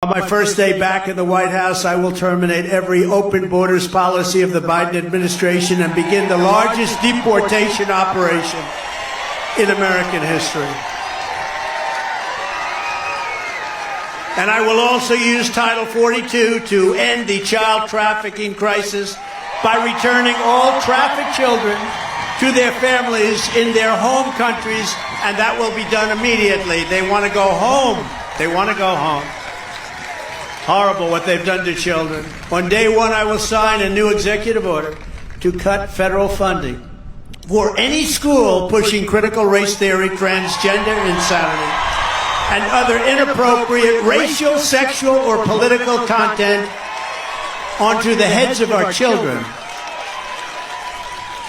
On my first day back in the White House, I will terminate every open borders policy of the Biden administration and begin the largest deportation operation in American history. And I will also use Title 42 to end the child trafficking crisis by returning all trafficked children to their families in their home countries, and that will be done immediately. They want to go home. They want to go home. Horrible what they've done to children. On day one, I will sign a new executive order to cut federal funding for any school pushing critical race theory, transgender insanity, and other inappropriate racial, sexual, or political content onto the heads of our children.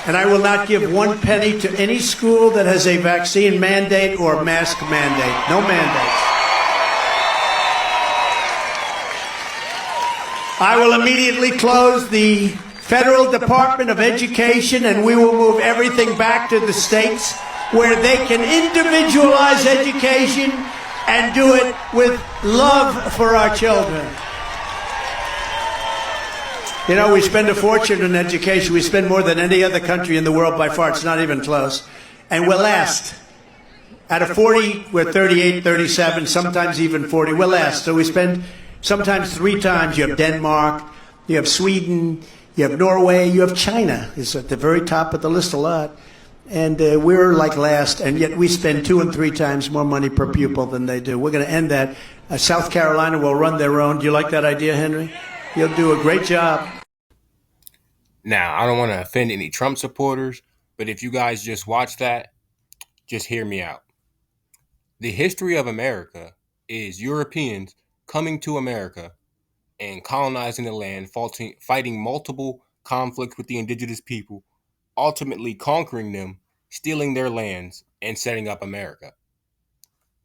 And I will not give one penny to any school that has a vaccine mandate or mask mandate. No mandates. I will immediately close the Federal Department of Education, and we will move everything back to the states where they can individualize education and do it with love for our children. You know, we spend a fortune in education. We spend more than any other country in the world by far. It's not even close. And we're last. Out of 40, we're 38, 37, sometimes even 40. We're last. So we spend sometimes 3 times. You have Denmark, you have Sweden, you have Norway, you have China. It's at the very top of the list a lot. And we're like last, and yet we spend 2 and 3 times more money per pupil than they do. We're going to end that. South Carolina will run their own. Do you like that idea, Henry? You'll do a great job. Now, I don't want to offend any Trump supporters, but if you guys just watch that, just hear me out. The history of America is Europeans coming to America and colonizing the land, fighting multiple conflicts with the indigenous people, ultimately conquering them, stealing their lands, and setting up America.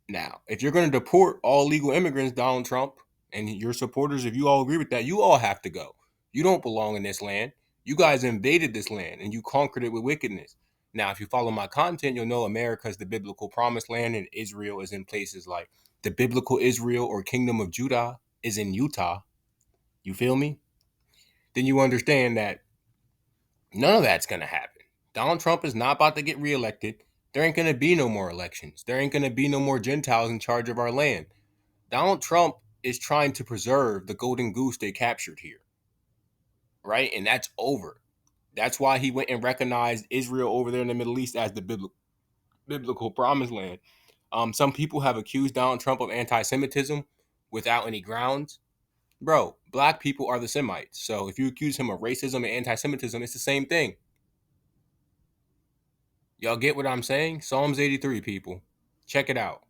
Now, if you're going to deport all legal immigrants, Donald Trump, and your supporters, if you all agree with that, you all have to go. You don't belong in this land. You guys invaded this land and you conquered it with wickedness. Now, if you follow my content, you'll know America is the biblical promised land and Israel is in places like the biblical Israel or Kingdom of Judah is in Utah. You feel me? Then you understand that none of that's going to happen. Donald Trump is not about to get reelected. There ain't going to be no more elections. There ain't going to be no more Gentiles in charge of our land. Donald Trump is trying to preserve the golden goose they captured here. Right? And that's over. That's why he went and recognized Israel over there in the Middle East as the biblical promised land. Some people have accused Donald Trump of anti-Semitism without any grounds. Bro, black people are the Semites. So if you accuse him of racism and anti-Semitism, it's the same thing. Y'all get what I'm saying? Psalms 83, people. Check it out.